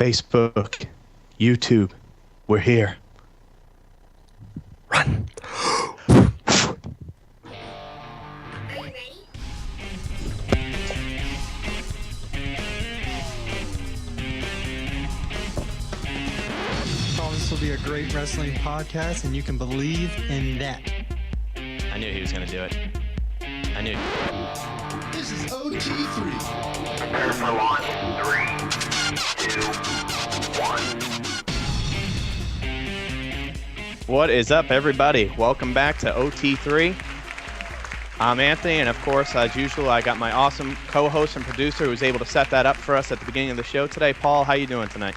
Facebook, YouTube, we're here. Run. This will be a great wrestling podcast, and you can believe in that. I knew he was going to do it. I knew. This is OT3. Prepare for launch. 3, 2, 1. What is up, everybody? Welcome back to OT3. I'm Anthony, and of course, as usual, I got my awesome co-host and producer who was able to set that up for us at the beginning of the show today. Paul, how you doing tonight?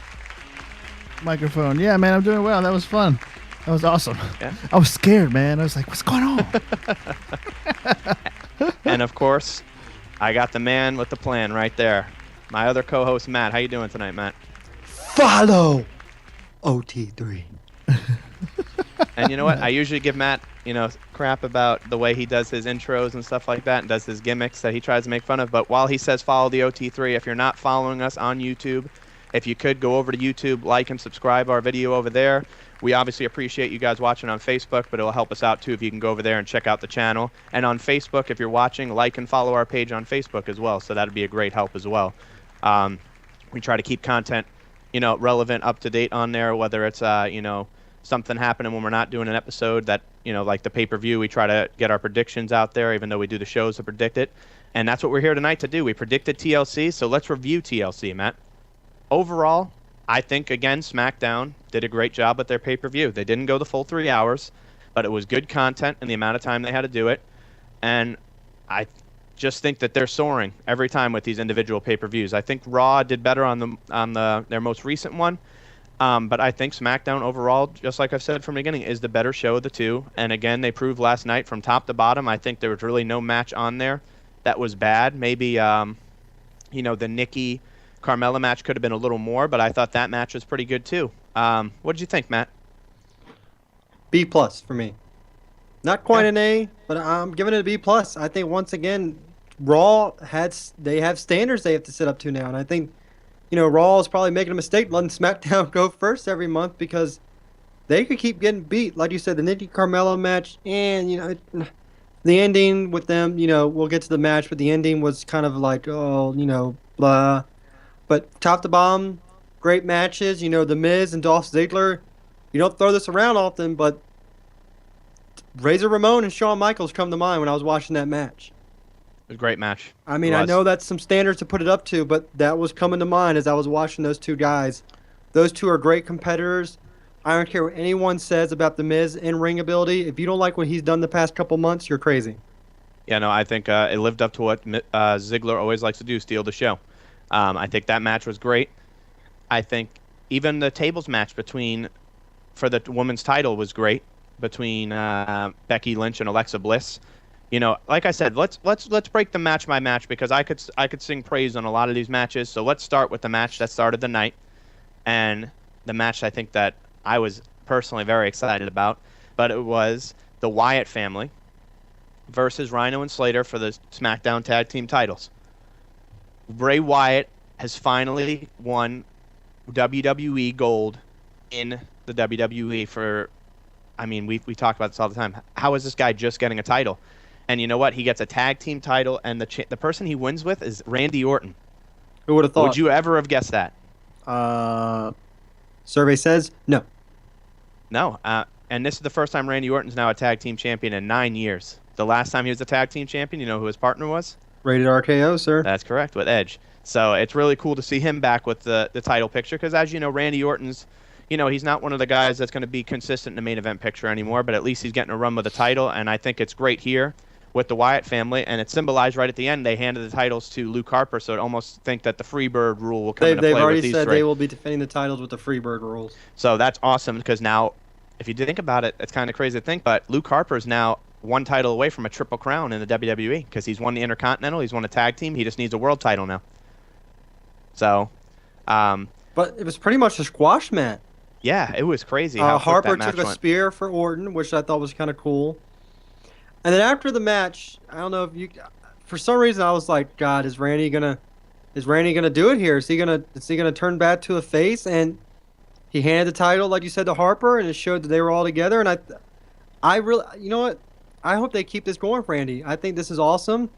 Microphone. Yeah, man, I'm doing well. That was fun. That was awesome. Yeah. I was scared, man. I was like, what's going on? And of course, I got the man with the plan right there. My other co-host, Matt. How you doing tonight, Matt? Follow OT3. And you know what? I usually give Matt, crap about the way he does his intros and stuff like that and does his gimmicks that he tries to make fun of. But while he says follow the OT3, if you're not following us on YouTube, if you could go over to YouTube, like and subscribe our video over there. We obviously appreciate you guys watching on Facebook, but it'll help us out too if you can go over there and check out the channel. And on Facebook, if you're watching, like and follow our page on Facebook as well. So that'd be a great help as well. We try to keep content, relevant, up to date on there, whether it's, something happening when we're not doing an episode that, like the pay-per-view, we try to get our predictions out there, even though we do the shows to predict it. And that's what we're here tonight to do. We predicted TLC, so let's review TLC, Matt. Overall, I think, again, SmackDown did a great job with their pay-per-view. They didn't go the full 3 hours, but it was good content in the amount of time they had to do it. And I just think that they're soaring every time with these individual pay-per-views. I think Raw did better on their most recent one. But I think SmackDown overall, just like I've said from the beginning, is the better show of the two. And again, they proved last night from top to bottom. I think there was really no match on there that was bad. Maybe, the Nikki Carmella match could have been a little more, but I thought that match was pretty good too. What did you think, Matt? B+ for me. Not quite an A, but I'm giving it a B+. I think once again, Raw they have standards they have to sit up to now, and I think Raw is probably making a mistake letting SmackDown go first every month because they could keep getting beat. Like you said, the Nikki Carmella match, and the ending with them. We'll get to the match, but the ending was kind of like blah. But top to bottom, great matches. The Miz and Dolph Ziggler. You don't throw this around often, but Razor Ramon and Shawn Michaels come to mind when I was watching that match. It was a great match. I mean, I know that's some standards to put it up to, but that was coming to mind as I was watching those two guys. Those two are great competitors. I don't care what anyone says about the Miz in-ring ability. If you don't like what he's done the past couple months, you're crazy. Yeah, no, I think it lived up to what Ziggler always likes to do, steal the show. I think that match was great. I think even the tables match for the women's title was great between Becky Lynch and Alexa Bliss. Like I said, let's break the match by match because I could sing praise on a lot of these matches. So let's start with the match that started the night, and the match I think that I was personally very excited about. But it was the Wyatt family versus Rhino and Slater for the SmackDown Tag Team titles. Bray Wyatt has finally won WWE Gold in the WWE for, we talk about this all the time. How is this guy just getting a title? And you know what? He gets a tag team title, and the person he wins with is Randy Orton. Who would have thought? Would you ever have guessed that? Survey says no. No. And this is the first time Randy Orton's now a tag team champion in 9 years. The last time he was a tag team champion, you know who his partner was? Rated RKO, sir. That's correct, with Edge. So it's really cool to see him back with the title picture because, as you know, Randy Orton's, he's not one of the guys that's going to be consistent in the main event picture anymore, but at least he's getting a run with the title, and I think it's great here with the Wyatt family, and it's symbolized right at the end. They handed the titles to Luke Harper, so I almost think that the Freebird rule will come into play with these three. They've already said they will be defending the titles with the Freebird rules. So that's awesome because now, if you think about it, it's kind of crazy to think, but Luke Harper is now one title away from a triple crown in the WWE because he's won the Intercontinental, he's won a tag team, he just needs a world title now. So, but it was pretty much a squash match. Yeah, it was crazy. How Harper took a spear for Orton, which I thought was kind of cool. And then after the match, I don't know if you, for some reason I was like, God, is Randy gonna Is Randy gonna do it here? Is he gonna turn back to a face? And he handed the title, like you said, to Harper, and it showed that they were all together. And I really, you know what? I hope they keep this going for Randy. I think this is awesome.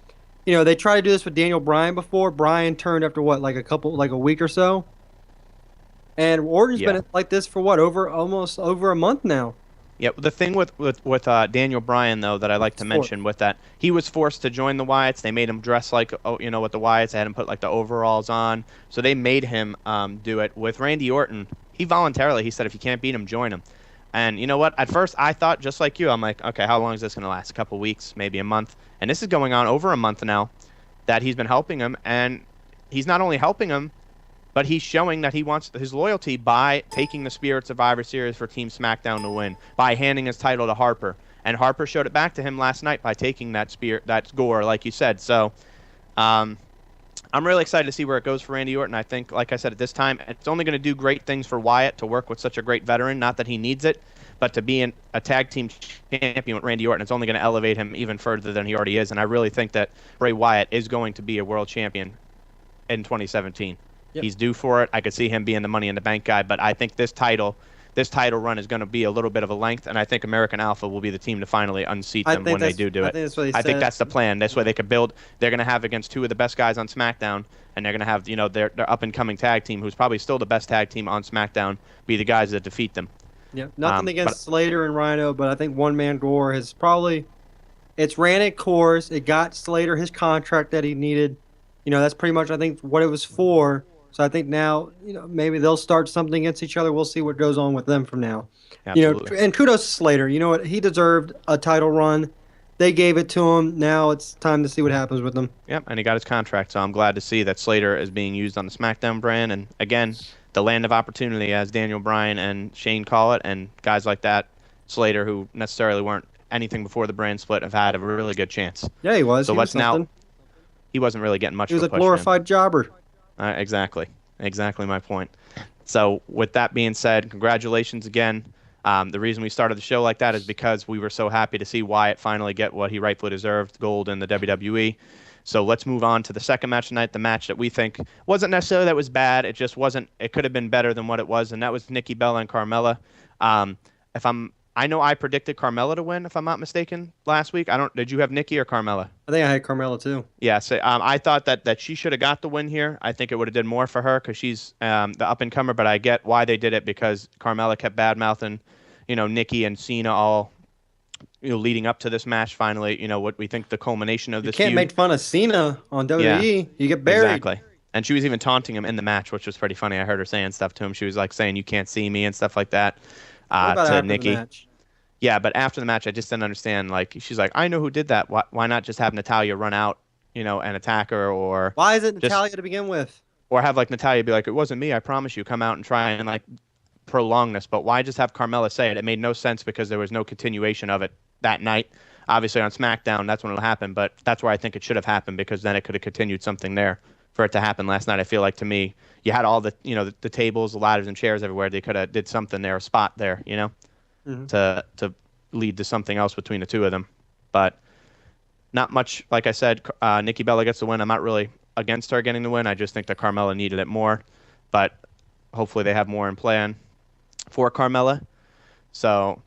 They tried to do this with Daniel Bryan before. Bryan turned after what, like a week or so. And Orton's been like this for what, almost over a month now. Yeah, the thing with Daniel Bryan, though, that I like to mention with that, he was forced to join the Wyatts. They made him dress like, with the Wyatts. They had him put, like, the overalls on. So they made him do it. With Randy Orton, he said, if you can't beat him, join him. And you know what? At first, I thought, just like you, I'm like, okay, how long is this going to last? A couple weeks, maybe a month? And this is going on over a month now that he's been helping him. And he's not only helping him, but he's showing that he wants his loyalty by taking the Spirit Survivor Series for Team SmackDown to win, by handing his title to Harper. And Harper showed it back to him last night by taking that score, like you said. So I'm really excited to see where it goes for Randy Orton. I think, like I said, at this time, it's only going to do great things for Wyatt to work with such a great veteran. Not that he needs it, but to be a tag team champion with Randy Orton, it's only going to elevate him even further than he already is. And I really think that Bray Wyatt is going to be a world champion in 2017. Yep. He's due for it. I could see him being the Money in the Bank guy, but I think this title run is going to be a little bit of a length, and I think American Alpha will be the team to finally unseat them when they do it. I think that's the plan. This way they could build. They're going to have against two of the best guys on SmackDown, and they're going to have their up-and-coming tag team, who's probably still the best tag team on SmackDown, be the guys that defeat them. Yeah, nothing against Slater and Rhino, but I think One Man Gore has it's ran its course. It got Slater his contract that he needed. That's pretty much, I think, what it was for. So I think now, maybe they'll start something against each other. We'll see what goes on with them from now. Absolutely. And kudos to Slater. You know what? He deserved a title run. They gave it to him. Now it's time to see what happens with him. Yep, and he got his contract. So I'm glad to see that Slater is being used on the SmackDown brand. And again, the land of opportunity, as Daniel Bryan and Shane call it, and guys like that, Slater, who necessarily weren't anything before the brand split, have had a really good chance. Yeah, he was. So he wasn't really getting much. He was a glorified jobber. Exactly my point. So with that being said, congratulations again. The reason we started the show like that is because we were so happy to see Wyatt finally get what he rightfully deserved, gold in the WWE. So let's move on to the second match tonight, the match that we think wasn't necessarily that was bad. It just wasn't. It could have been better than what it was, and that was Nikki Bella and Carmella. I know I predicted Carmella to win, if I'm not mistaken, last week. Did you have Nikki or Carmella? I think I had Carmella too. Yeah, so I thought that she should have got the win here. I think it would have did more for her because she's the up-and-comer, but I get why they did it because Carmella kept bad-mouthing, Nikki and Cena all, leading up to this match finally, what we think the culmination of this feud. You can't make fun of Cena on WWE. Yeah, you get buried. Exactly. And she was even taunting him in the match, which was pretty funny. I heard her saying stuff to him. She was like saying, "You can't see me" and stuff like that. To Nikki. Yeah, but after the match, I just didn't understand. Like, she's like, "I know who did that. Why not just have Natalya run out, and attack her, or why is it Natalya to begin with? Or have like Natalya be like, 'It wasn't me. I promise you. Come out and try and like prolong this.' But why just have Carmella say it? It made no sense because there was no continuation of it that night. Obviously on SmackDown, that's when it'll happen. But that's where I think it should have happened because then it could have continued something there for it to happen last night. I feel like to me, you had all the the tables, the ladders, and chairs everywhere. They could have did something there, a spot there, to lead to something else between the two of them. But not much. Like I said, Nikki Bella gets the win. I'm not really against her getting the win. I just think that Carmella needed it more. But hopefully they have more in plan for Carmella. So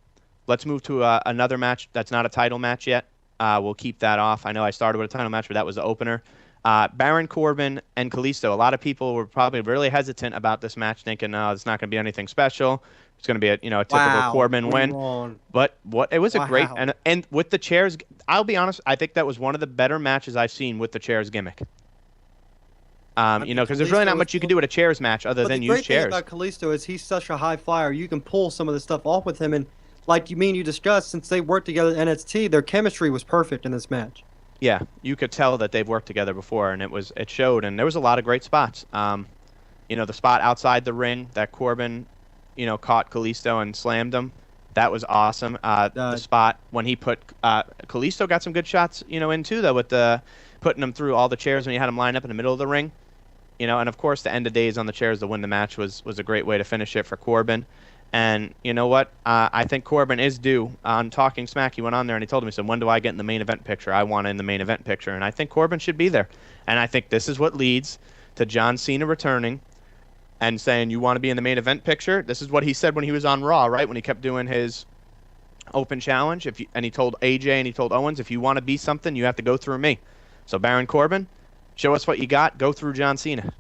let's move to another match that's not a title match yet. We'll keep that off. I know I started with a title match, but that was the opener. Baron Corbin and Kalisto. A lot of people were probably really hesitant about this match, thinking, "No, it's not going to be anything special. It's going to be a typical Corbin win." But it was a great and with the chairs. I'll be honest. I think that was one of the better matches I've seen with the chairs gimmick. Because there's really not much you can do at a chairs match other than use chairs. The great thing about Kalisto is he's such a high flyer. You can pull some of the stuff off with him, and like you discussed, since they worked together at NXT, their chemistry was perfect in this match. Yeah, you could tell that they've worked together before, and it showed. And there was a lot of great spots. The spot outside the ring that Corbin, caught Kalisto and slammed him. That was awesome. The spot when he put Kalisto got some good shots, in too, though, with putting him through all the chairs when he had him lined up in the middle of the ring. And of course the end of days on the chairs to win the match was a great way to finish it for Corbin. And you know what? I think Corbin is due. On Talking Smack, he went on there and he told me, he said, "When do I get in the main event picture? I want in the main event picture." And I think Corbin should be there. And I think this is what leads to John Cena returning and saying, you want to be in the main event picture? This is what he said when he was on Raw, right? When he kept doing his open challenge. And he told AJ and he told Owens, if you want to be something, you have to go through me. So Baron Corbin, show us what you got. Go through John Cena.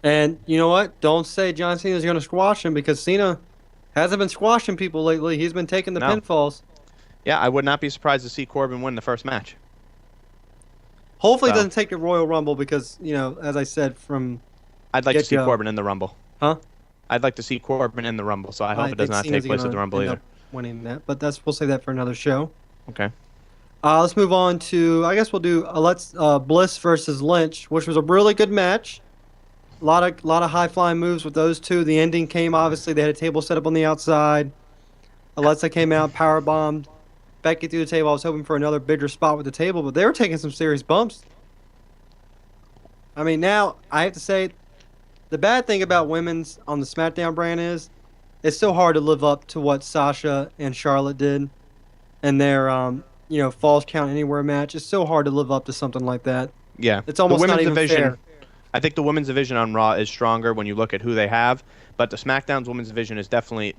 And you know what? Don't say John Cena's going to squash him, because Cena hasn't been squashing people lately. He's been taking the pinfalls. Yeah, I would not be surprised to see Corbin win the first match. Hopefully, he doesn't take the Royal Rumble, because, as I said from I'd like to see Corbin in the Rumble. Huh? I'd like to see Corbin in the Rumble, so I hope it does not take place at the Rumble either. Winning that, but we'll save that for another show. Okay. Let's move on to, I guess we'll do Bliss versus Lynch, which was a really good match. A lot of high flying moves with those two. The ending came, obviously they had a table set up on the outside. Alexa came out, power bombed Becky through the table. I was hoping for another bigger spot with the table, but they were taking some serious bumps. I mean, now I have to say, the bad thing about women's on the SmackDown brand is it's so hard to live up to what Sasha and Charlotte did in their Falls Count Anywhere match. It's so hard to live up to something like that. Yeah. It's almost not even fair. I think the women's division on Raw is stronger when you look at who they have, but the SmackDown's women's division is definitely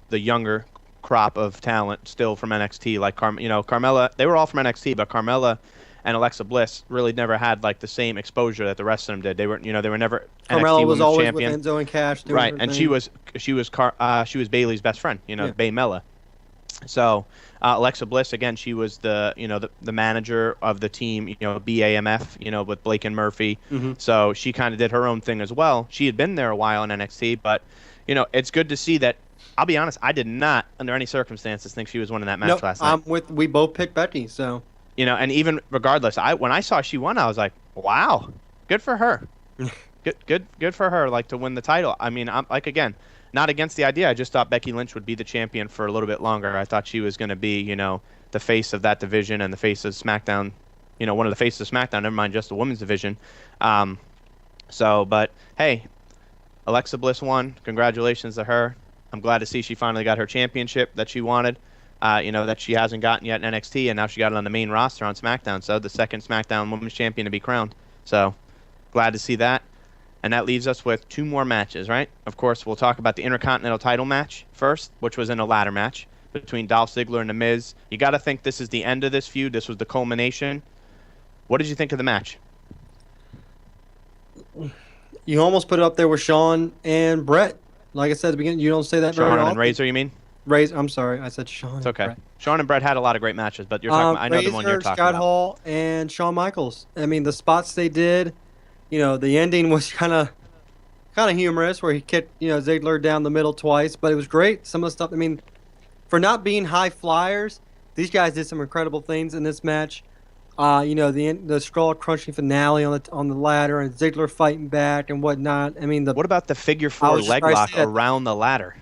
the younger crop of talent still from NXT. Like Carmella, they were all from NXT, but Carmella and Alexa Bliss really never had like the same exposure that the rest of them did. They were never Carmella NXT was always champion. with Enzo and Cash, right? And she was Bayley's best friend. Baymella. So Alexa Bliss, again, she was the manager of the team, BAMF, with Blake and Murphy. Mm-hmm. So she kind of did her own thing as well. She had been there a while in NXT, but it's good to see that. I'll be honest, I did not, under any circumstances, think she was winning that match last night. We both picked Becky, so. And even regardless, when I saw she won, I was like, wow, good for her. good for her, like, to win the title. I mean, I'm like, again, not against the idea. I just thought Becky Lynch would be the champion for a little bit longer. I thought she was going to be, the face of that division and the face of SmackDown, one of the faces of SmackDown, never mind just the women's division. But hey, Alexa Bliss won. Congratulations to her. I'm glad to see she finally got her championship that she wanted, that she hasn't gotten yet in NXT, and now she got it on the main roster on SmackDown. So the second SmackDown Women's Champion to be crowned. So glad to see that. And that leaves us with two more matches, right? Of course, we'll talk about the Intercontinental title match first, which was in a ladder match between Dolph Ziggler and The Miz. You got to think this is the end of this feud. This was the culmination. What did you think of the match? You almost put it up there with Shawn and Brett. Like I said at the beginning, you don't say that very often. Shawn and Razor, you mean? Razor. I'm sorry, I said Shawn. It's okay. Brett. Shawn and Brett had a lot of great matches, but you're talking about, I know Razor, the one you're talking Scott about. Hall, and Shawn Michaels. I mean, the spots they did, the ending was kind of humorous, where he kicked Ziggler down the middle twice, but it was great. Some of the stuff, I mean, for not being high flyers, these guys did some incredible things in this match. The skull crunching finale on the ladder, and Ziggler fighting back and whatnot. I mean, what about the figure four leg lock around the ladder?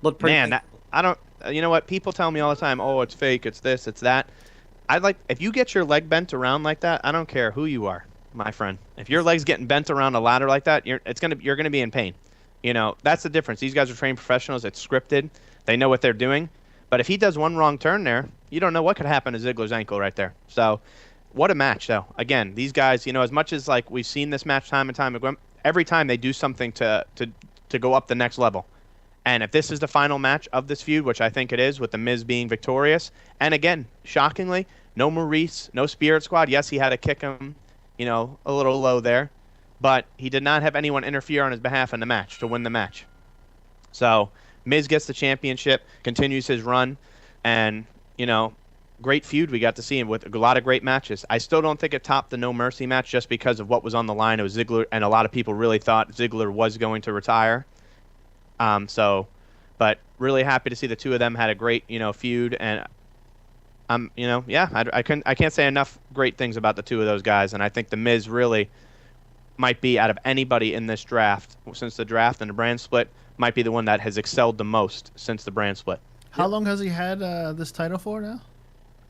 Looked pretty I don't. You know what? People tell me all the time, "Oh, it's fake. It's this. It's that." If you get your leg bent around like that, I don't care who you are, my friend. If your leg's getting bent around a ladder like that, you're gonna be in pain. That's the difference. These guys are trained professionals. It's scripted. They know what they're doing. But if he does one wrong turn there, you don't know what could happen to Ziggler's ankle right there. So, what a match, though. Again, these guys, as much as like we've seen this match time and time again, every time they do something to go up the next level. And if this is the final match of this feud, which I think it is, with The Miz being victorious, and again, shockingly, no Maurice, no Spirit Squad. Yes, he had to kick him, a little low there, but he did not have anyone interfere on his behalf in the match to win the match. So, Miz gets the championship, continues his run, and, great feud we got to see him with a lot of great matches. I still don't think it topped the No Mercy match just because of what was on the line. It was Ziggler, and a lot of people really thought Ziggler was going to retire. But really happy to see the two of them had a great, feud, and I can't say enough great things about the two of those guys, and I think The Miz really might be, out of anybody in this draft, since the draft and the brand split, might be the one that has excelled the most since the brand split. How long has he had this title for now?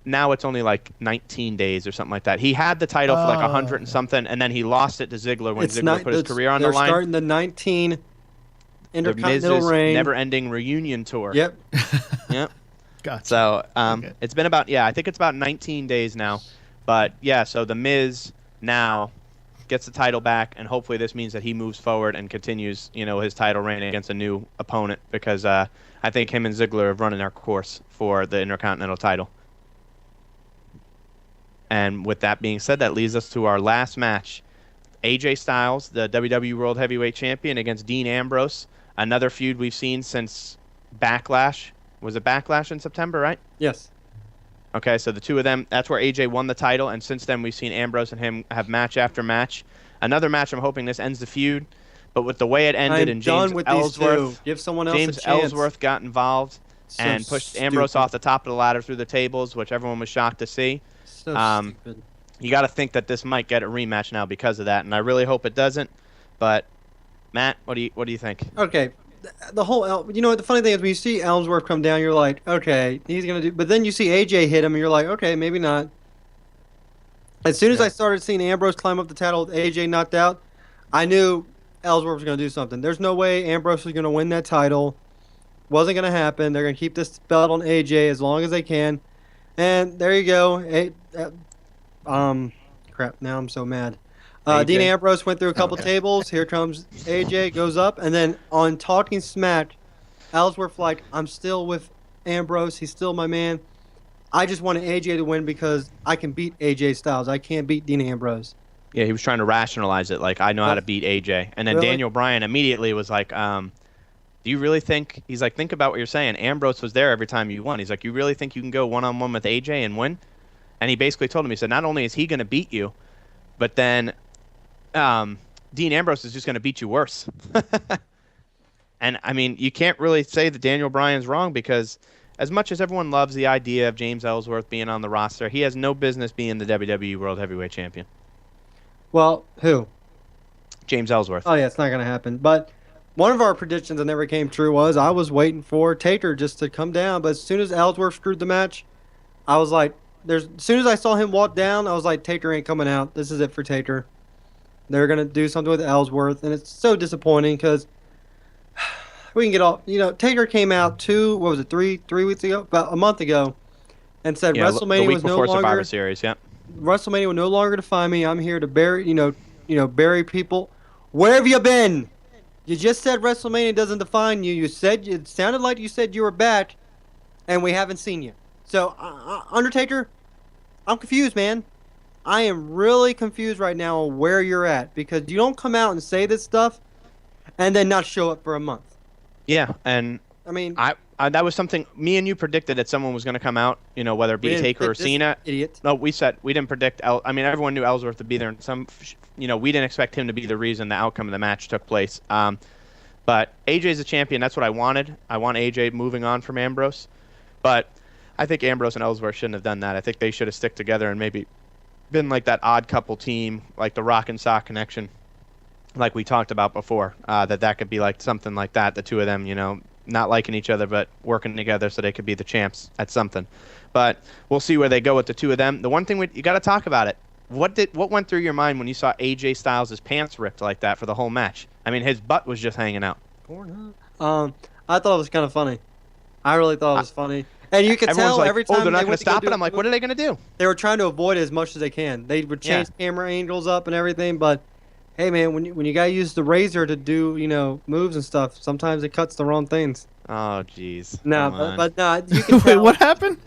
Now it's only like 19 days or something like that. He had the title for like 100 and something, and then he lost it to Ziggler when Ziggler put his career on the line. They're starting the 19 Intercontinental Miz's reign. never-ending reunion tour. Yep. Yep. Gotcha. So Okay. It's been I think it's about 19 days now. But yeah, so The Miz now gets the title back, and hopefully this means that he moves forward and continues, his title reign against a new opponent, because I think him and Ziggler have run in our course for the Intercontinental title. And with that being said, that leads us to our last match. AJ Styles, the WWE World Heavyweight Champion, against Dean Ambrose. Another feud we've seen since Backlash. Was it Backlash in September, right? Yes. Okay, so the two of them, that's where AJ won the title, and since then we've seen Ambrose and him have match after match. Another match, I'm hoping this ends the feud, but with the way it ended, and James Ellsworth, give someone else a chance. Ellsworth got involved So and pushed Ambrose off the top of the ladder through the tables, which everyone was shocked to see. So stupid. You got to think that this might get a rematch now because of that, and I really hope it doesn't. But Matt, what do you think? Okay, the whole the funny thing is when you see Ellsworth come down, you're like, okay, he's gonna do. But then you see AJ hit him, and you're like, okay, maybe not. As soon as I started seeing Ambrose climb up the title with AJ knocked out, I knew Ellsworth was gonna do something. There's no way Ambrose was gonna win that title. Wasn't gonna happen. They're gonna keep this belt on AJ as long as they can. And there you go. Crap. Now I'm so mad. Dean Ambrose went through a couple tables. Here comes AJ, goes up, and then on Talking Smack, Ellsworth like, I'm still with Ambrose. He's still my man. I just wanted AJ to win because I can beat AJ Styles. I can't beat Dean Ambrose. Yeah, he was trying to rationalize it, like, I know how to beat AJ. And then Daniel Bryan immediately was like, do you really think, he's like, think about what you're saying. Ambrose was there every time you won. He's like, you really think you can go one-on-one with AJ and win? And he basically told him, he said, not only is he going to beat you, but then Dean Ambrose is just going to beat you worse. And, I mean, you can't really say that Daniel Bryan's wrong, because as much as everyone loves the idea of James Ellsworth being on the roster, he has no business being the WWE World Heavyweight Champion. Well, who? James Ellsworth. Oh, yeah, it's not going to happen. But one of our predictions that never came true was I was waiting for Taker just to come down, but as soon as Ellsworth screwed the match, I was like, as soon as I saw him walk down, I was like, Taker ain't coming out. This is it for Taker. They're going to do something with Ellsworth, and it's so disappointing because we can get all, Taker came out 3 weeks ago, about a month ago, and said WrestleMania was no longer Survivor Series, yeah. WrestleMania will no longer define me. I'm here to bury, bury people. Where have you been? You just said WrestleMania doesn't define you. It sounded like you said you were back, and we haven't seen you. So, Undertaker, I'm confused, man. I am really confused right now on where you're at, because you don't come out and say this stuff and then not show up for a month. Yeah, and I mean, I that was something me and you predicted, that someone was going to come out, whether it be Taker or Cena. Idiot. No, we didn't predict. Everyone knew Ellsworth would be there, and we didn't expect him to be the reason the outcome of the match took place. But AJ's a champion. That's what I wanted. I want AJ moving on from Ambrose, but I think Ambrose and Ellsworth shouldn't have done that. I think they should have stuck together and maybe been like that odd couple team, like the Rock and Sock connection, like we talked about before. That could be like something like that. The two of them, not liking each other but working together so they could be the champs at something. But we'll see where they go with the two of them. The one thing you got to talk about it. What went through your mind when you saw AJ Styles' pants ripped like that for the whole match? I mean, his butt was just hanging out. I thought it was kind of funny. I really thought it was funny. And you could tell like, every time they're not they going to stop it. I'm like, what are they going to do? They were trying to avoid it as much as they can. They would change camera angles up and everything, but hey, man, when you got to use the razor to do, moves and stuff, sometimes it cuts the wrong things. Oh, jeez. No, but no, you can tell. Wait, what happened?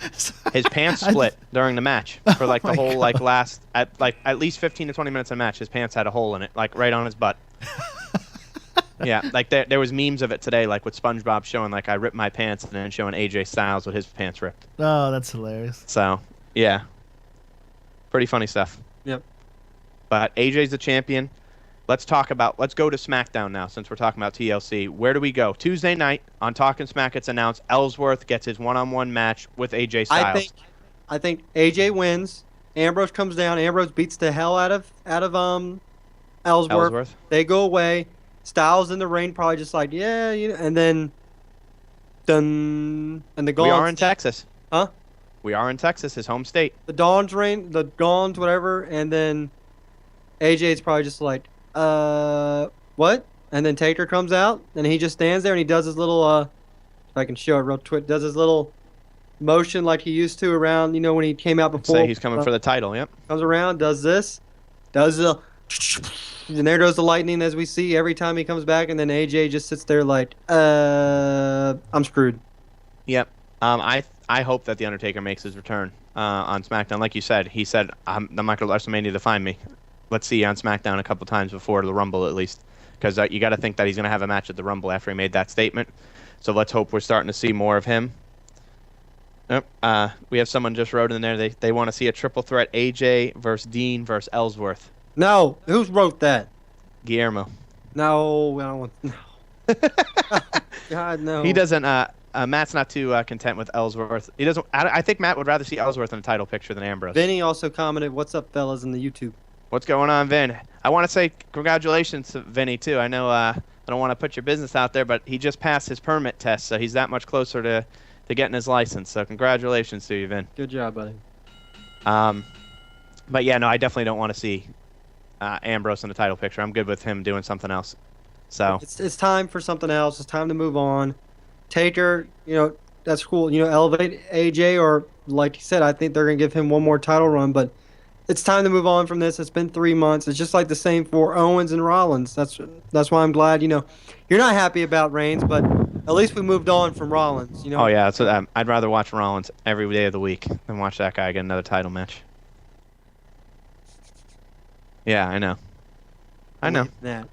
His pants split during the match for like the whole last at least 15 to 20 minutes of the match. His pants had a hole in it, like right on his butt. Yeah, like there was memes of it today, like with SpongeBob showing like I ripped my pants and then showing AJ Styles with his pants ripped. Oh, that's hilarious. So, yeah. Pretty funny stuff. Yep. But AJ's the champion. Let's go to SmackDown now, since we're talking about TLC. Where do we go? Tuesday night on Talking Smack, it's announced Ellsworth gets his one-on-one match with AJ Styles. I think AJ wins. Ambrose comes down. Ambrose beats the hell out of Ellsworth. They go away. Styles in the ring, probably just like, yeah, and then done. And the Gaunt's. We are in Texas. Huh? We are in Texas, his home state. The Gaunt's, whatever, and then AJ's probably just like, what? And then Taker comes out, and he just stands there, and he does his little, if I can show it real quick, does his little motion like he used to around, when he came out before. Say he's coming for the title, yep. Comes around, does this, does the And there goes the lightning, as we see every time he comes back, and then AJ just sits there like, I'm screwed. Yep. I hope that the Undertaker makes his return on SmackDown. Like you said, he said, I'm not going to WrestleMania to find me. Let's see you on SmackDown a couple times before the Rumble at least, because you got to think that he's going to have a match at the Rumble after he made that statement. So let's hope we're starting to see more of him. We have someone just wrote in there. They want to see a triple threat: AJ versus Dean versus Ellsworth. No, who wrote that? Guillermo. No, I don't want. No. God, no. He doesn't. Matt's not too content with Ellsworth. He doesn't. I think Matt would rather see Ellsworth in a title picture than Ambrose. Vinny also commented, "What's up, fellas?" in the YouTube. What's going on, Vin? I want to say congratulations to Vinny too. I know I don't want to put your business out there, but he just passed his permit test, so he's that much closer to getting his license. So congratulations to you, Vin. Good job, buddy. But yeah, no, I definitely don't want to see Ambrose in the title picture. I'm good with him doing something else. So it's time for something else. It's time to move on. Taker, that's cool. Elevate AJ, or like you said, I think they're gonna give him one more title run, but it's time to move on from this. It's been 3 months. It's just like the same for Owens and Rollins. That's why I'm glad. You're not happy about Reigns, but at least we moved on from Rollins. Oh yeah, so I'd rather watch Rollins every day of the week than watch that guy get another title match. Yeah, I know. Believe that.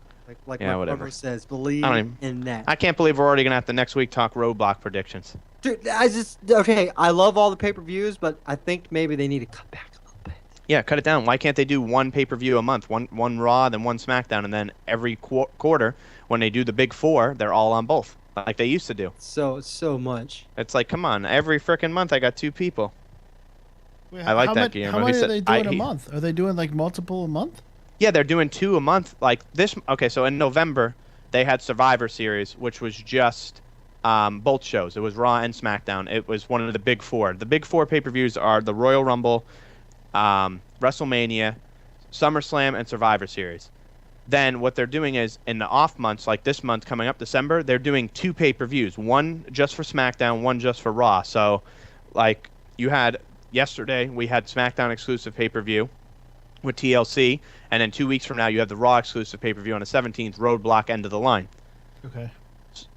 Like yeah, my whatever. brother says, believe in that. I can't believe we're already gonna have to next week talk roadblock predictions. Dude, I love all the pay-per-views, but I think maybe they need to cut back a little bit. Yeah, cut it down. Why can't they do one pay-per-view a month, one Raw, then one SmackDown, and then every quarter when they do the big four, they're all on both, like they used to do. So much. It's like, come on, every freaking month I got 2 people. Wait, I like that, Guillermo. How many are they doing a month? Are they doing like multiple a month? Yeah, they're doing 2 a month. Like this. Okay, so in November they had Survivor Series, which was just both shows. It was Raw and SmackDown. It was one of the big 4. The big 4 pay-per-views are the Royal Rumble, WrestleMania, SummerSlam, and Survivor Series. Then what they're doing is in the off months, like this month coming up, December, they're doing 2 pay-per-views. One just for SmackDown, one just for Raw. So, like you had yesterday, we had SmackDown exclusive pay-per-view with TLC, and then 2 weeks from now you have the Raw exclusive pay-per-view on the 17th, Roadblock End of the Line. Okay.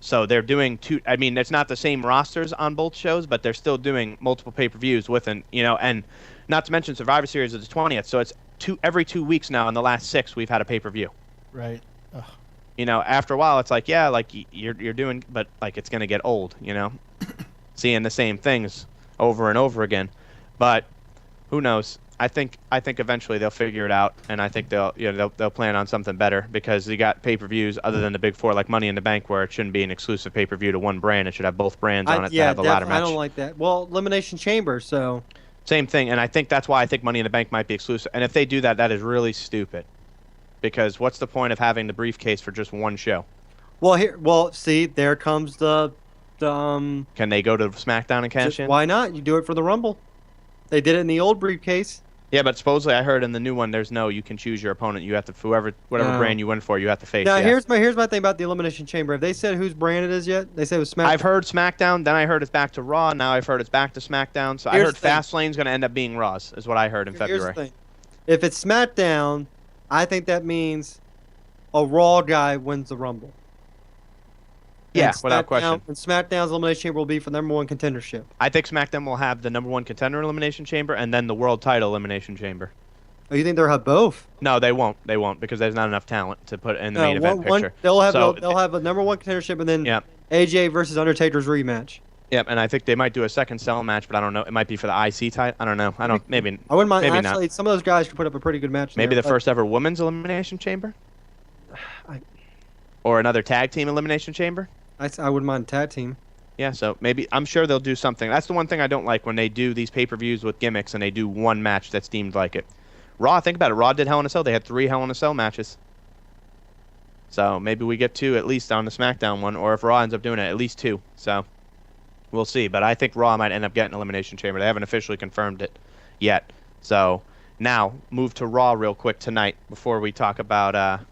So they're doing 2. I mean, it's not the same rosters on both shows, but they're still doing multiple pay-per-views and not to mention Survivor Series is the 20th. So it's every 2 weeks now. In the last 6, we've had a pay-per-view. Right. Ugh. After a while, it's like, yeah, like you're doing, but like it's gonna get old. Seeing the same things over and over again. But who knows? I think eventually they'll figure it out, and I think they'll plan on something better, because you got pay-per-views other than the big 4, like Money in the Bank, where it shouldn't be an exclusive pay-per-view to one brand. It should have both brands on it to have the ladder match. I don't like that. Well, Elimination Chamber, so same thing, and I think that's why I think Money in the Bank might be exclusive. And if they do that, that is really stupid, because what's the point of having the briefcase for just one show? Well, see, there comes the Can they go to SmackDown and cash in? Why not? You do it for the Rumble. They did it in the old briefcase. Yeah, but supposedly I heard in the new one you can choose your opponent. You have to whatever brand you win for, you have to face. Now here's my thing about the Elimination Chamber. Have they said whose brand it is yet? They said it was SmackDown. I've heard SmackDown, then I heard it's back to Raw, now I've heard it's back to SmackDown. So I heard Fastlane's going to end up being Raw's, is what I heard in February. Here's the thing. If it's SmackDown, I think that means a Raw guy wins the Rumble. Yeah, without question. And SmackDown's Elimination Chamber will be for number 1 contendership. I think SmackDown will have the number 1 contender Elimination Chamber and then the world title Elimination Chamber. Oh, you think they'll have both? No, they won't. They won't, because there's not enough talent to put in the main event picture. They'll have a number 1 contendership, and then AJ versus Undertaker's rematch. Yep, and I think they might do a second cell match, but I don't know. It might be for the IC title. I don't know. Maybe. I wouldn't mind. Maybe actually, not. Some of those guys could put up a pretty good match. Maybe the first ever women's Elimination Chamber, or another tag team Elimination Chamber. I wouldn't mind a tag team. Yeah, so maybe I'm sure they'll do something. That's the one thing I don't like when they do these pay-per-views with gimmicks and they do one match that's deemed like it. Raw, think about it. Raw did Hell in a Cell. They had 3 Hell in a Cell matches. So maybe we get 2 at least on the SmackDown one, or if Raw ends up doing it, at least 2. So we'll see. But I think Raw might end up getting Elimination Chamber. They haven't officially confirmed it yet. So now move to Raw real quick tonight before we talk about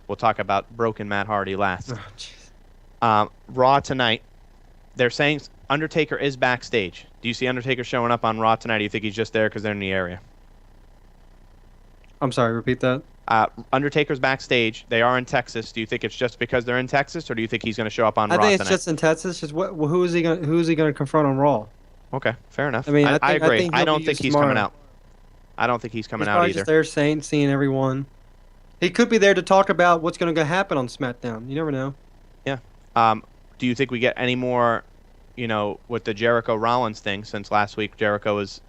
we'll talk about Broken Matt Hardy last. Raw tonight, they're saying Undertaker is backstage. Do you see Undertaker showing up on Raw tonight? Or do you think he's just there because they're in the area? I'm sorry, repeat that. Undertaker's backstage. They are in Texas. Do you think it's just because they're in Texas, or do you think he's going to show up on I Raw think it's tonight? just in Texas. Just who is he gonna confront on Raw? Okay, fair enough. I mean, I agree. think I he'll don't be think used he's tomorrow. coming out. I don't think he's coming He's out probably either. just there seeing everyone. He could be there to talk about what's going to happen on SmackDown. You never know. Yeah. Do you think we get any more, with the Jericho Rollins thing, since last week Jericho was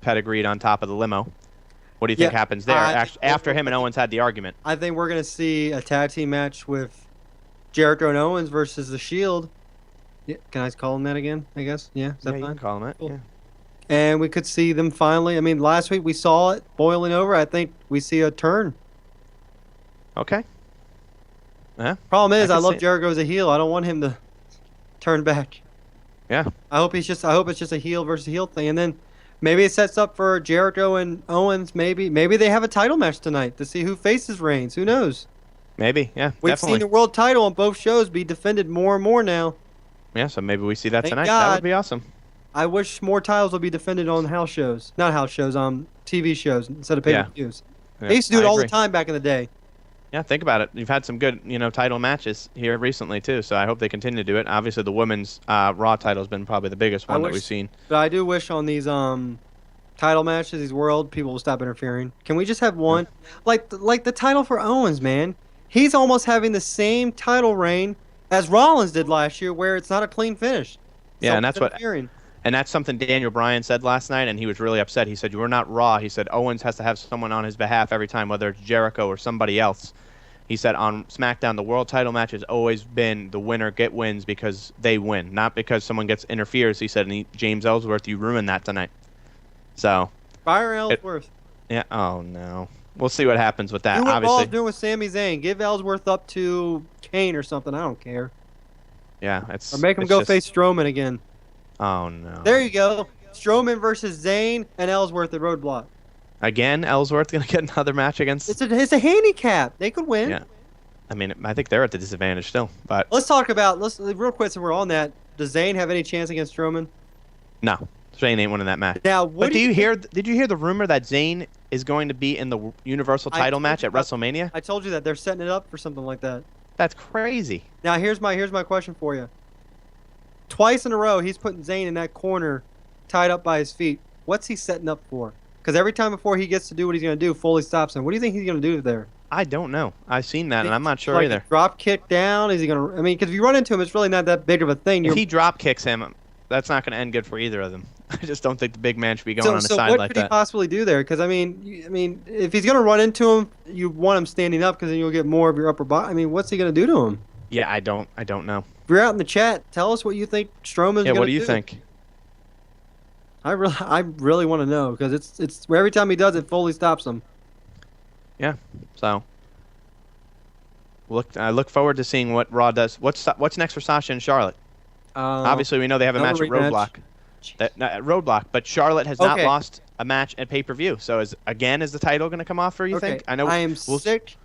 pedigreed on top of the limo? What do you think happens there after him and Owens had the argument? I think we're going to see a tag team match with Jericho and Owens versus The Shield. Yeah, can I call them that again, I guess? Yeah, is that You fine? can call him it. Cool. Yeah. And we could see them finally. I mean, last week we saw it boiling over. I think we see a turn. Okay. Yeah. Problem is, I I can love see it. Jericho as a heel. I don't want him to turn back. Yeah. I hope it's just a heel versus heel thing, and then maybe it sets up for Jericho and Owens. Maybe they have a title match tonight to see who faces Reigns. Who knows? Maybe. Yeah. We've definitely. seen the world title on both shows be defended more and more now. Yeah. So maybe we see that Thank tonight. God. That would be awesome. I wish more titles would be defended on house shows, not house shows, TV shows instead of pay-per-views. Yeah, They used to do it I all the agree. time back in the day. Yeah, think about it. You've had some good, title matches here recently too. So I hope they continue to do it. Obviously, the women's Raw title has been probably the biggest one that wish- we've seen. But I do wish on these title matches, these world, people will stop interfering. Can we just have one? Like the title for Owens, man. He's almost having the same title reign as Rollins did last year, where it's not a clean finish. Yeah, and Someone's that's what. interfering. And that's something Daniel Bryan said last night, and he was really upset. He said, "You're not Raw." He said, "Owens has to have someone on his behalf every time, whether it's Jericho or somebody else." He said, "On SmackDown, the world title match has always been the winner wins because they win, not because someone gets interferes." He said, and James Ellsworth, you ruined that tonight. So, Fire Ellsworth. yeah. Oh no. We'll see what happens with that. Do what Raw's Obviously, doing with Sami Zayn. Give Ellsworth up to Kane or something. I don't care. yeah. It's Or make him it's go just- face Strowman again. Oh no. There you go. Strowman versus Zayn and Ellsworth at Roadblock. Again, Ellsworth gonna get another match against. It's a handicap. They could win. Yeah. I mean, I think they're at the disadvantage still, but Let's talk about real quick. So we're on that. Does Zayn have any chance against Strowman? no, Zayn ain't winning that match. Now, But did you hear the rumor that Zayn is going to be in the Universal I title told match you at about- WrestleMania? I told you that they're setting it up for something like that. That's crazy. Now here's my question for you. Twice in a row, he's putting Zayn in that corner, tied up by his feet. What's he setting up for? Because every time before he gets to do what he's going to do, Foley stops him. What do you think he's going to do there? I don't know. I've seen that, and I'm not sure Like either. a drop kick down? Is he going to? I mean, because if you run into him, it's really not that big of a thing. If he drop kicks him, that's not going to end good for either of them. I just don't think the big man should be going on the so side what like could he that. possibly do there? Because I mean, if he's going to run into him, you want him standing up because then you'll get more of your upper body. I mean, what's he going to do to him? Yeah, I don't know. If you're out in the chat, tell us what you think Strowman's Yeah, going to do. what do you think? I really want to know because it's every time he does it, Foley stops him. Yeah. So I look forward to seeing what Raw does. What's next for Sasha and Charlotte? Obviously, we know they have a match another at rematch. Roadblock. At Roadblock, but Charlotte has not Okay. lost a match at pay-per-view. So is the title going to come off for you think? I know I am we'll- sick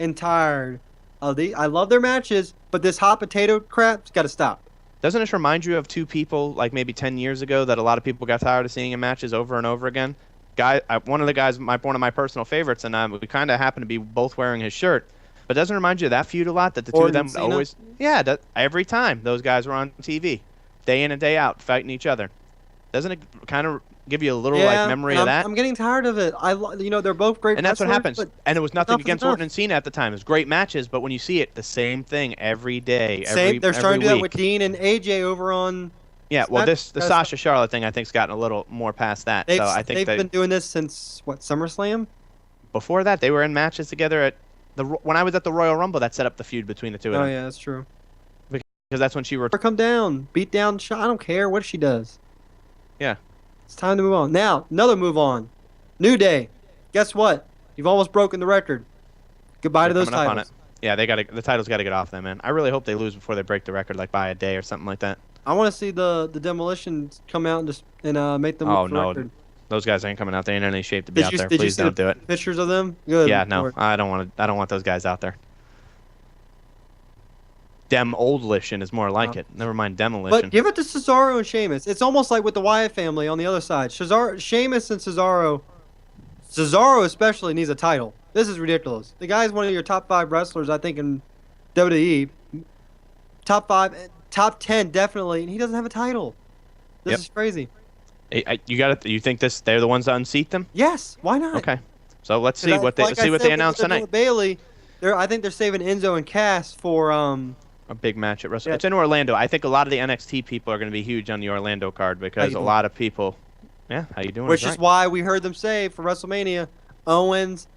and tired of the. I love their matches, but this hot potato crap's got to stop. Doesn't this remind you of two people like maybe 10 years ago that a lot of people got tired of seeing in matches over and over again? One of the guys, one of my personal favorites, and we kind of happen to be both wearing his shirt. But doesn't it remind you of that feud a lot? That the two of Orton them and Cena? always, every time those guys were on TV, day in and day out, fighting each other. Doesn't it kind of give you a little like memory and of that? I'm getting tired of it. They're both great. And that's what wrestlers, happens. but And it was nothing enough is against enough. Orton and Cena at the time. It was great matches, but when you see it, the same thing every day, They're starting to do that week. with Dean and AJ over on. Yeah, well, the Smack- Sasha Charlotte thing, I think's gotten a little more past that. So I think they've been doing this since what, SummerSlam? before that they were in matches together at when I was at the Royal Rumble. That set up the feud between the two of Oh them yeah, that's true. because that's when she were. Or come down, beat down. I don't care what she does. Yeah. It's time to move on. Now, another move on. New Day. Guess what? You've almost broken the record. Goodbye to They're those coming up on titles. it. Yeah, the title's got to get off them, man. I really hope they lose before they break the record, like by a day or something like that. I want to see the Demolitions come out and just make them. Oh look the no, record. those guys ain't coming out. They ain't in any shape to be out there. Did you Please see don't the do it. pictures of them? Good. Yeah, no, Lord. I don't want those guys out there. Dem-old-lition is more like it. Never mind demolition. But give it to Cesaro and Sheamus. It's almost like with the Wyatt family on the other side. Sheamus and Cesaro. Cesaro especially needs a title. This is ridiculous. The guy's one of your top 5 wrestlers, I think, in WWE. Top 5, top 10, definitely, and he doesn't have a title. This is crazy. You think they're the ones that unseat them? Yes, why not? Okay. So let's see what they announce tonight. Bailey, I think they're saving Enzo and Cass for a big match at WrestleMania. It's in Orlando. I think a lot of the NXT people are going to be huge on the Orlando card because a lot of people. Yeah, how you doing? Which is why we heard them say for WrestleMania, Owens,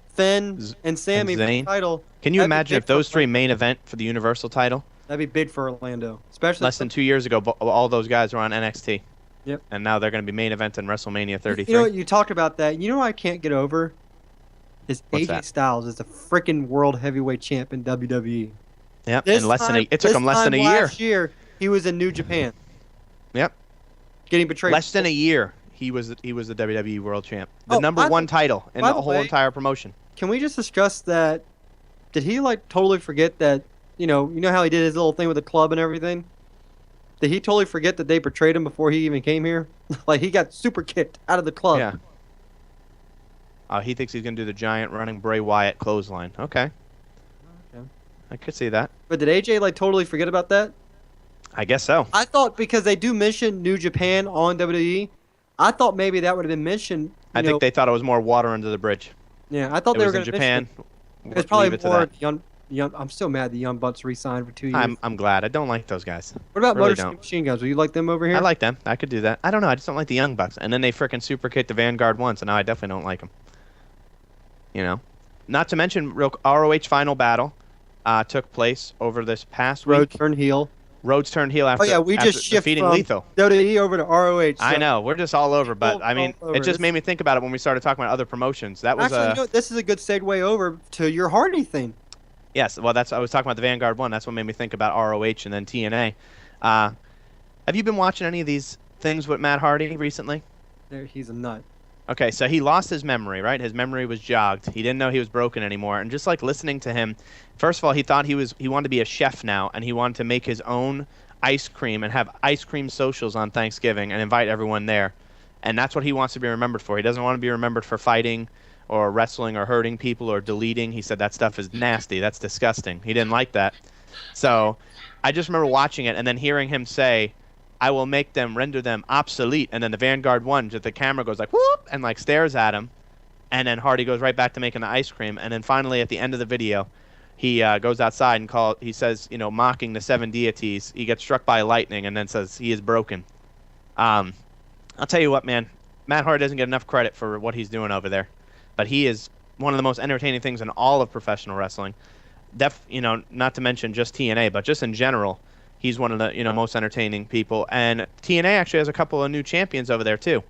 Finn, and Sammy for the title. Can you imagine if those 3 main event for the Universal title? That'd be big for Orlando, especially less than 2 years ago. All those guys were on NXT. Yep. And now they're going to be main event in WrestleMania 33. You know what? You talked about that. You know what I can't get over? Is AJ Styles is the freaking world heavyweight champ in WWE. Yep. It took him less than a year. Last year, he was in New Japan. Yep. Getting betrayed. Less than a year, he was the WWE world champ. The number 1 title in the whole entire promotion. Can we just discuss that? Did he totally forget that? You know how he did his little thing with the club and everything? Did he totally forget that they betrayed him before he even came here? He got super kicked out of the club. Yeah. He thinks he's going to do the giant running Bray Wyatt clothesline. Okay. I could see that. But did AJ totally forget about that? I guess so. I thought because they do mention New Japan on WWE, I thought maybe that would have been mentioned. I think they thought it was more water under the bridge. Yeah, I thought they were going to Japan. It's probably more young. I'm still mad the Young Bucks re-signed for 2 years. I'm glad. I don't like those guys. What about Motor City Machine Guns? Will you like them over here? I like them. I could do that. I don't know. I just don't like the Young Bucks. And then they freaking super kicked the Vanguard once, and now I definitely don't like them. You know, not to mention ROH Final Battle took place over this past week. Rhodes turned heel. Rhodes turned heel after we just shifted from Lethal. WWE over to ROH. So. I know. We're just all over, but I mean, it just made me think about it when we started talking about other promotions. That was this is a good segue over to your Hardy thing. Yes, well, I was talking about the Vanguard one. That's what made me think about ROH and then TNA. Have you been watching any of these things with Matt Hardy recently? He's a nut. Okay, so he lost his memory, right? His memory was jogged. He didn't know he was broken anymore. And just listening to him, first of all, he thought he wanted to be a chef now, and he wanted to make his own ice cream and have ice cream socials on Thanksgiving and invite everyone there. And that's what he wants to be remembered for. He doesn't want to be remembered for fighting or wrestling or hurting people or deleting. He said that stuff is nasty. That's disgusting. He didn't like that. So I just remember watching it and then hearing him say, I will make them, render them obsolete. And then the Vanguard one, the camera goes whoop, and stares at him. And then Hardy goes right back to making the ice cream. And then finally at the end of the video, he goes outside and he says, mocking the 7 deities. He gets struck by lightning and then says he is broken. I'll tell you what, man. Matt Hardy doesn't get enough credit for what he's doing over there. But he is one of the most entertaining things in all of professional wrestling. Not to mention just TNA, but just in general, he's one of the most entertaining people. And TNA actually has a couple of new champions over there too.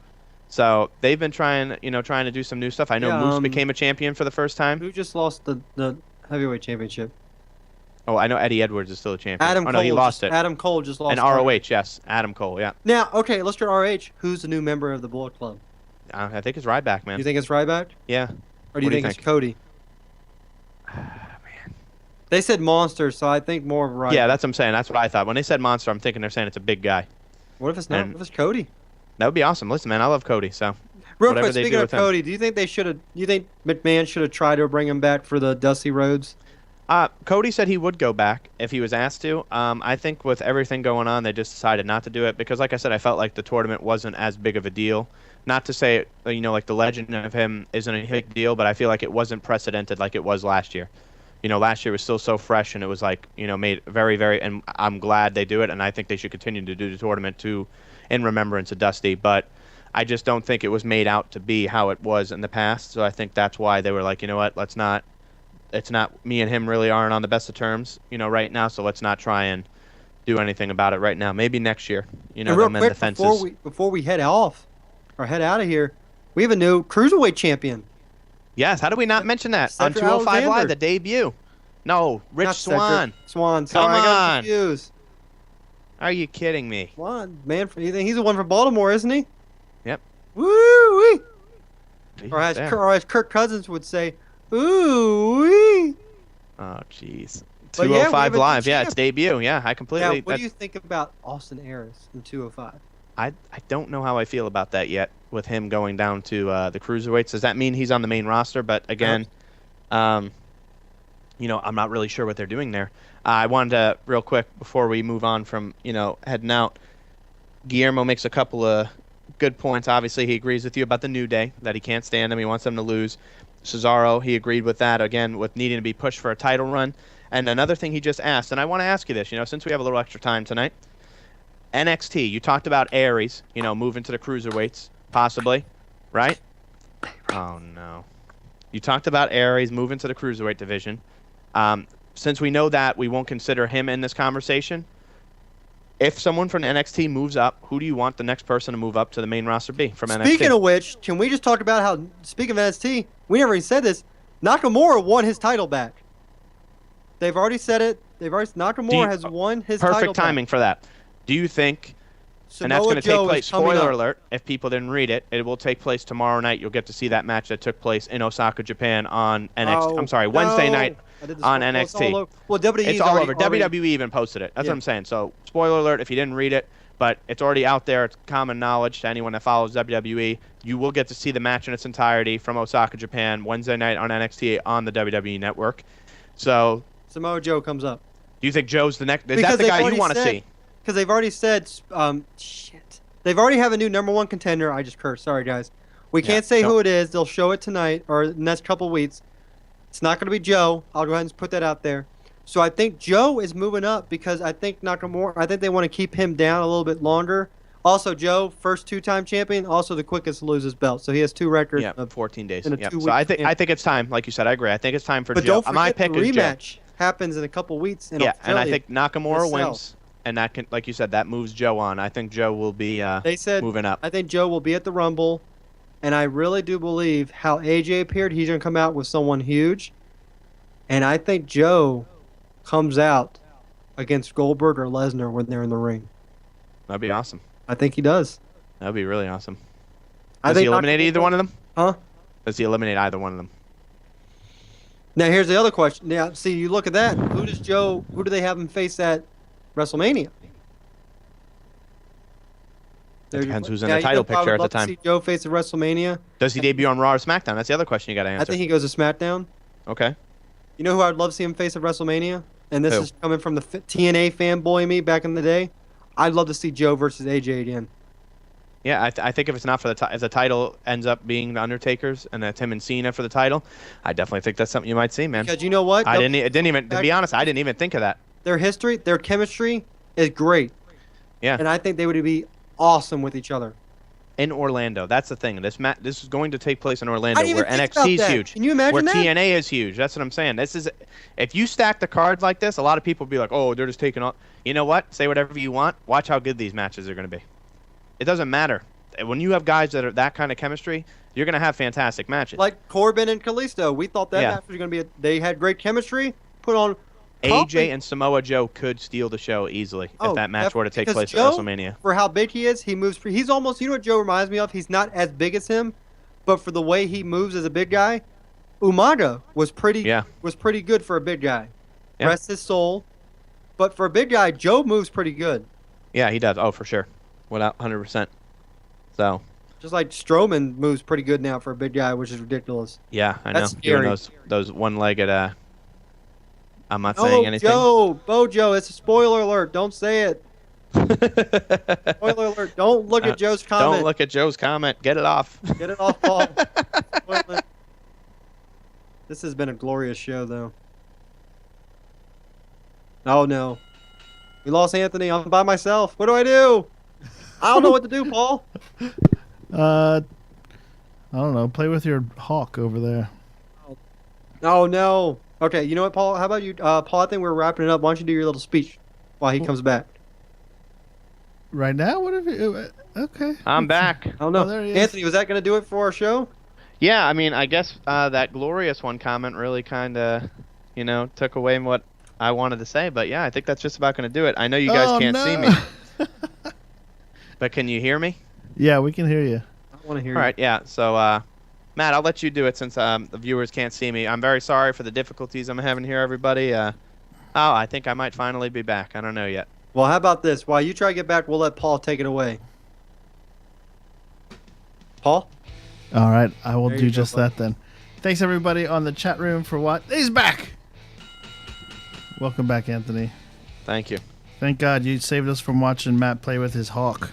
So they've been trying to do some new stuff. I know Moose became a champion for the first time. Who just lost the heavyweight championship? Oh, I know Eddie Edwards is still a champion. Cole he lost it. Adam Cole just lost. And ROH, yes, Adam Cole, yeah. Now, okay, let's go to ROH. Who's the new member of the Bullet Club? I think it's Ryback, man. You think it's Ryback? Yeah. Or do you think it's Cody? Man. They said Monster, so I think more of Ryback. Yeah, that's what I'm saying. That's what I thought. When they said Monster, I'm thinking they're saying it's a big guy. What if it's not? What if it's Cody? That would be awesome. Listen, man, I love Cody, so. Real quick, speaking of Cody, do you think McMahon should have tried to bring him back for the Dusty Rhodes? Cody said he would go back if he was asked to. I think with everything going on, they just decided not to do it because, like I said, I felt like the tournament wasn't as big of a deal. Not to say, the legend of him isn't a big deal, but I feel like it wasn't precedented like it was last year. Last year was still so fresh, and it was made very, very, and I'm glad they do it, and I think they should continue to do the tournament in remembrance of Dusty, but I just don't think it was made out to be how it was in the past, so I think that's why they were like, you know what, it's not, me and him really aren't on the best of terms, right now, so let's not try and do anything about it right now. Maybe next year, and real quick, before we head out of here, we have a new Cruiserweight champion. Yes, how do we not mention that on 205 Live, the debut? No, Rich Swann. Swann, sorry, I got confused. Are you kidding me? Swann, man, he's the one from Baltimore, isn't he? Yep. Woo-wee! Or as Kirk Cousins would say, ooh-wee! Oh, jeez. 205 Live, yeah, it's debut. Yeah, I completely... Yeah, what do you think about Austin Aries in 205? I don't know how I feel about that yet with him going down to the Cruiserweights. Does that mean he's on the main roster? But again... You know, I'm not really sure what they're doing there. I wanted to, real quick, before we move on from, you know, heading out, Guillermo makes a couple of good points. Obviously, he agrees with you about the New Day, that he can't stand them. He wants them to lose. Cesaro, he agreed with that, again, with needing to be pushed for a title run. And another thing he just asked, and I want to ask you this, you know, since we have a little extra time tonight, NXT, you talked about Aries, you know, moving to the cruiserweights, possibly, right? Oh, no. You talked about Aries moving to the cruiserweight division. Since we know that, we won't consider him in this conversation. If someone from NXT moves up, who do you want the next person to move up to the main roster be from NXT? Speaking of which, can we just talk about how, speaking of NXT, we never even said this, Nakamura won his title back. They've already said it. Nakamura has won his title back. Perfect timing for that. Do you think, and that's going to take place, spoiler alert, if people didn't read it, it will take place tomorrow night. You'll get to see that match that took place in Osaka, Japan on NXT. I'm sorry, Wednesday night on NXT. Well, WWE it's all over. WWE even posted it. That's what I'm saying. So, spoiler alert if you didn't read it, but it's already out there. It's common knowledge to anyone that follows WWE. You will get to see the match in its entirety from Osaka, Japan, Wednesday night on NXT on the WWE Network. So, Samoa Joe comes up. Do you think Joe's the next? Is that the guy you want to see? Because they've already said, shit. They've already have a new number one contender. I just cursed. Sorry, guys. We can't say who it is. They'll show it tonight or the next couple weeks. It's not going to be Joe. I'll go ahead and put that out there. So I think Joe is moving up because I think Nakamura, I think they want to keep him down a little bit longer. Also, Joe, first two-time champion, also the quickest to lose his belt. So he has two records. Yeah, 14 days. In a So I think it's time. Like you said, I agree. I think it's time for Joe. But don't forget my pick the is Joe. rematch happens in a couple weeks. In yeah, Australia. and I think Nakamura wins. And that can, like you said, that moves Joe on. I think Joe will be moving up. I think Joe will be at the Rumble, and I really do believe how AJ appeared, he's going to come out with someone huge. And I think Joe comes out against Goldberg or Lesnar when they're in the ring. That'd be awesome. I think he does. That'd be really awesome. Does he eliminate either one of them? Huh? Does he eliminate either one of them? Now, here's the other question. Now, see, you look at that. Who do they have him face at WrestleMania? It depends who's in the title picture at the time. See Joe face at WrestleMania. Does he debut on Raw or SmackDown? That's the other question you got to answer. I think he goes to SmackDown. Okay. You know who I'd love to see him face at WrestleMania? And this is coming from the TNA fanboy in me back in the day. I'd love to see Joe versus AJ again. Yeah, I think if it's not for if the title ends up being the Undertaker's and it's him and Cena for the title, I definitely think that's something you might see, man. Because you know what? To be honest, I didn't even think of that. Their history, their chemistry is great. Yeah. And I think they would be awesome with each other. In Orlando, that's the thing. This is going to take place in Orlando, where NXT NXT is huge. Can you imagine where that? TNA is huge. That's what I'm saying. If you stack the cards like this, a lot of people will be like, "Oh, they're just taking all." You know what? Say whatever you want. Watch how good these matches are going to be. It doesn't matter. When you have guys that are that kind of chemistry, you're going to have fantastic matches. Like Corbin and Kalisto, we thought that match was going to be. They had great chemistry. Put on. AJ and Samoa Joe could steal the show easily if that match were to take place at WrestleMania. For how big he is, he moves. He's almost. You know what Joe reminds me of? He's not as big as him, but for the way he moves as a big guy, Umaga was pretty good for a big guy. Yeah. Rest his soul, but for a big guy, Joe moves pretty good. Yeah, he does. Oh, for sure, without 100%. So. Just like Strowman moves pretty good now for a big guy, which is ridiculous. Yeah, I know. That's scary. Doing those one-legged. I'm not saying anything. Bojo, it's a spoiler alert. Don't say it. Spoiler alert. Don't look at Joe's comment. Don't look at Joe's comment. Get it off. Get it off, Paul. This has been a glorious show, though. Oh, no. We lost Anthony. I'm by myself. What do I do? I don't know what to do, Paul. I don't know. Play with your hawk over there. Oh, no. Okay, you know what, Paul? How about you, Paul? I think we're wrapping it up. Why don't you do your little speech while he comes back? Right now? What if you... Okay. I'm back. I don't know. Oh, there he is. Anthony, was that going to do it for our show? Yeah, I mean, I guess that glorious one comment really kind of, took away what I wanted to say. But yeah, I think that's just about going to do it. I know you guys can't see me. But can you hear me? Yeah, we can hear you. I want to hear you. All right, yeah. So, Matt, I'll let you do it since the viewers can't see me. I'm very sorry for the difficulties I'm having here, everybody. I think I might finally be back. I don't know yet. Well, how about this? While you try to get back, we'll let Paul take it away. Paul? All right, I will There do you go, just bud. that then. Thanks everybody on the chat room for what? He's back. Welcome back, Anthony. Thank you. Thank God you saved us from watching Matt play with his hawk.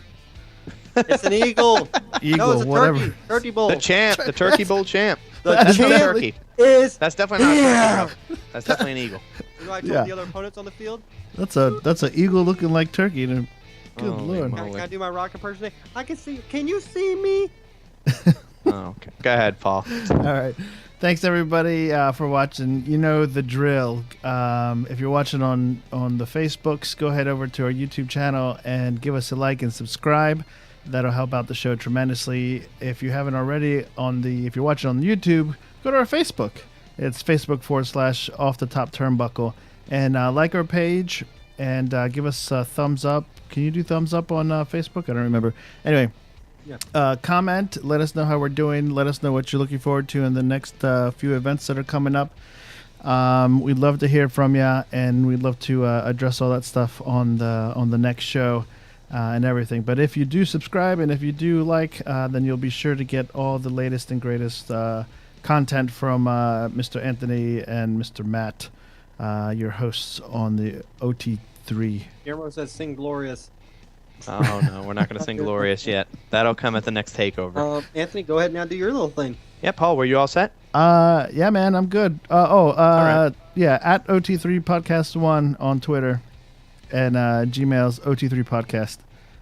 It's an eagle. Eagle, No, it's a whatever. turkey. Turkey bowl. The champ, the turkey bowl champ. The That's not a champ turkey. is. That's definitely not a turkey, bro. That's definitely an eagle. You know, I told Yeah. the other opponents on the field. That's a eagle looking like turkey. Good Holy Lord. moly. Can I do my rock impersonation? I can see. Can you see me? Oh, okay. Go ahead, Paul. All right. Thanks everybody for watching. You know the drill. If you're watching on the Facebooks, go ahead over to our YouTube channel and give us a like and subscribe. That'll help out the show tremendously. If you haven't already if you're watching on YouTube, go to our Facebook. It's Facebook.com/Off the Top Turnbuckle and like our page and give us a thumbs up. Can you do thumbs up on Facebook? I don't remember. Anyway. Yeah. Comment, let us know how we're doing, let us know what you're looking forward to in the next few events that are coming up. We'd love to hear from you, and we'd love to address all that stuff on the next show and everything. But if you do subscribe and if you do like, then you'll be sure to get all the latest and greatest content from Mr. Anthony and Mr. Matt, your hosts on the OT3. Guillermo says sing glorious. Oh, no, we're not going to sing Glorious yet. That'll come at the next takeover. Anthony, go ahead now. Do your little thing. Yeah, Paul, were you all set? Yeah, man, I'm good. right. Yeah, at OT3 Podcast 1 on Twitter, and Gmail's OT3 Podcast.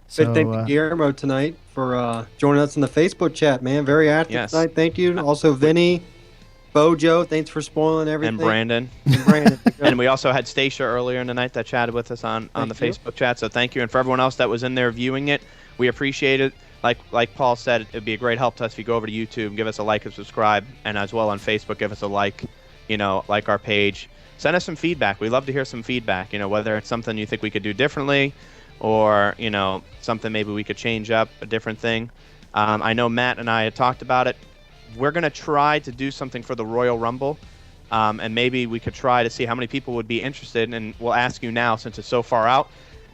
So, Good thank you, Guillermo, tonight for joining us in the Facebook chat, man. Very active Yes. tonight. Thank you. Also, Vinny, Bojo, thanks for spoiling everything. And Brandon. And Brandon. And we also had Stacia earlier in the night that chatted with us on the Thank you. Facebook chat. So thank you. And for everyone else that was in there viewing it, we appreciate it. Like Paul said, it'd be a great help to us if you go over to YouTube, give us a like and subscribe, and as well on Facebook, give us a like, like our page. Send us some feedback. We love to hear some feedback, whether it's something you think we could do differently or, something maybe we could change up, a different thing. I know Matt and I had talked about it. We're going to try to do something for the Royal Rumble, and maybe we could try to see how many people would be interested, and we'll ask you now since it's so far out.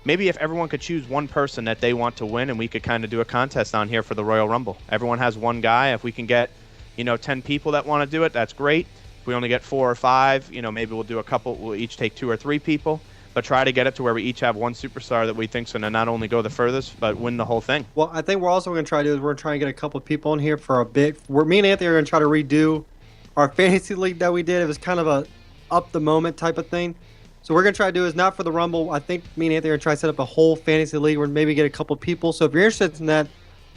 Maybe if everyone could choose one person that they want to win, and we could kind of do a contest on here for the Royal Rumble. Everyone has one guy. If we can get, 10 people that want to do it, that's great. If we only get 4 or 5, maybe we'll do a couple. We'll each take 2 or 3 people, but try to get it to where we each have one superstar that we think's going to not only go the furthest, but win the whole thing. Well, I think we're also going to try to do is we're going to try and get a couple of people in here for a bit. Me and Anthony are going to try to redo our fantasy league that we did. It was kind of a up the moment type of thing. So we're going to try to do is not for the Rumble. I think me and Anthony are going to try to set up a whole fantasy league where maybe get a couple of people. So if you're interested in that,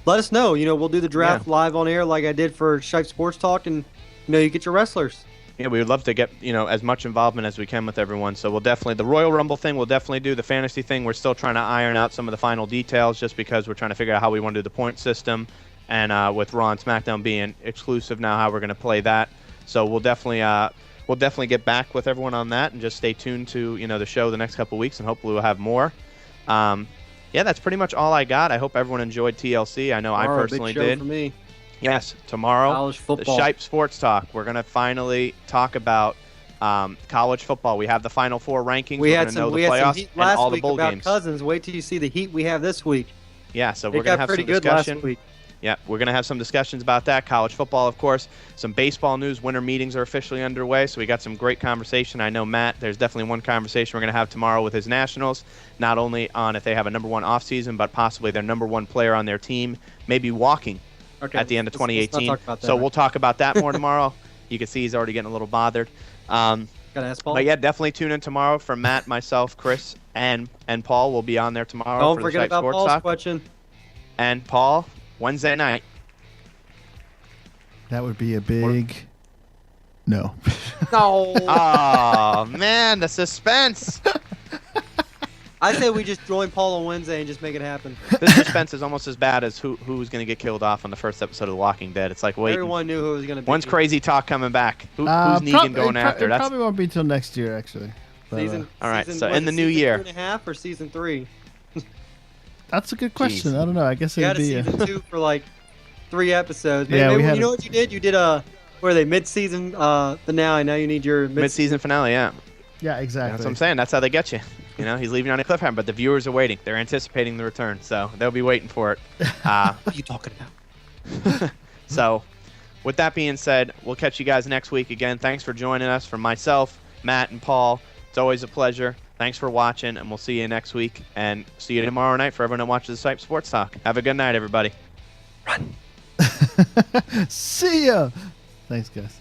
let us know. We'll do the draft live on air like I did for Shipe Sports Talk, and you get your wrestlers. Yeah, we would love to get, as much involvement as we can with everyone. So we'll definitely, the Royal Rumble thing, we'll definitely do. The fantasy thing, we're still trying to iron out some of the final details just because we're trying to figure out how we want to do the point system. And with Raw and SmackDown being exclusive now, how we're going to play that. So we'll definitely get back with everyone on that and just stay tuned to, the show the next couple weeks, and hopefully we'll have more. Yeah, that's pretty much all I got. I hope everyone enjoyed TLC. I know I personally big show did. For me. Yes, tomorrow, College the football. Shipe Sports Talk. We're going to finally talk about college football. We have the Final Four rankings. We We're had going to know some the playoffs heat and all last the week bowl about games. Cousins. Wait till you see the heat we have this week. Yeah, so It we're going to got have pretty some good discussion. last week. Yeah, we're going to have some discussions about that. College football, of course. Some baseball news. Winter meetings are officially underway, so we got some great conversation. I know, Matt, there's definitely one conversation we're going to have tomorrow with his Nationals, not only on if they have a number 1 offseason, but possibly their number 1 player on their team, maybe walking at the end of 2018. Let's not talk about that, so right? we'll talk about that more tomorrow. You can see he's already getting a little bothered. Gotta ask Paul. But yeah, definitely tune in tomorrow for Matt, myself, Chris, and Paul will be on there tomorrow. Don't for forget the Shipe about Sports Paul's Talk. question. And Paul, Wednesday night. that would be a big no. No. Oh man, the suspense. I say we just join Paul on Wednesday and just make it happen. This suspense is almost as bad as who's going to get killed off on the first episode of The Walking Dead. It's like, wait, Everyone knew who it was going to be. when's Crazy Talk coming back? Who's Negan going after? It That's probably won't be till next year, actually. But, Season, all right, season- so what in is the it, new season year. 2.5 or season 3? that's a good question. Jeez. I don't know. I guess You it'd had a be a, season 2 for like 3 episodes. Yeah, Maybe, we had you know what you did? You did a, what are they, mid-season finale. Now you need your Mid-season finale, yeah. yeah, exactly. That's what I'm saying. That's how they get you. He's leaving on a cliffhanger, but the viewers are waiting. They're anticipating the return, so they'll be waiting for it. What are you talking about? So with that being said, we'll catch you guys next week again. Thanks for joining us. From myself, Matt, and Paul, it's always a pleasure. Thanks for watching, and we'll see you next week. And see you tomorrow night for everyone that watches the Sype Sports Talk. Have a good night, everybody. Run. See ya. Thanks, guys.